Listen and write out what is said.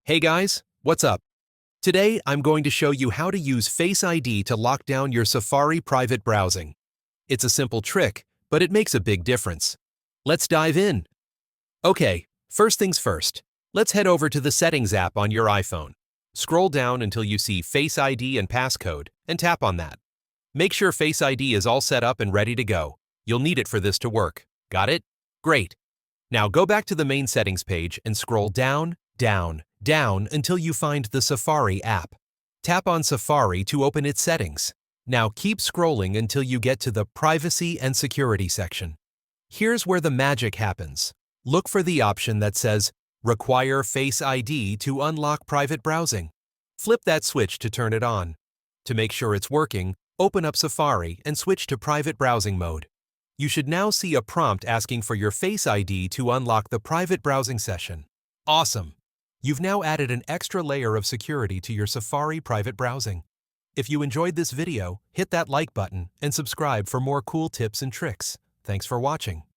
Hey guys, what's up? Today I'm going to show you how to use Face ID to lock down your Safari private browsing. It's a simple trick, but it makes a big difference. Let's dive in. Okay, first things first. Let's head over to the Settings app on your iPhone. Scroll down until you see Face ID and Passcode and tap on that. Make sure Face ID is all set up and ready to go. You'll need it for this to work. Got it? Great. Now go back to the main settings page and scroll down until you find the Safari app. Tap on Safari to open its settings. Now keep scrolling until you get to the Privacy and Security section. Here's where the magic happens. Look for the option that says Require Face ID to unlock private browsing. Flip that switch to turn it on. To make sure it's working, open up Safari and switch to private browsing mode. You should now see a prompt asking for your Face ID to unlock the private browsing session. Awesome! You've now added an extra layer of security to your Safari private browsing. If you enjoyed this video, hit that like button and subscribe for more cool tips and tricks. Thanks for watching.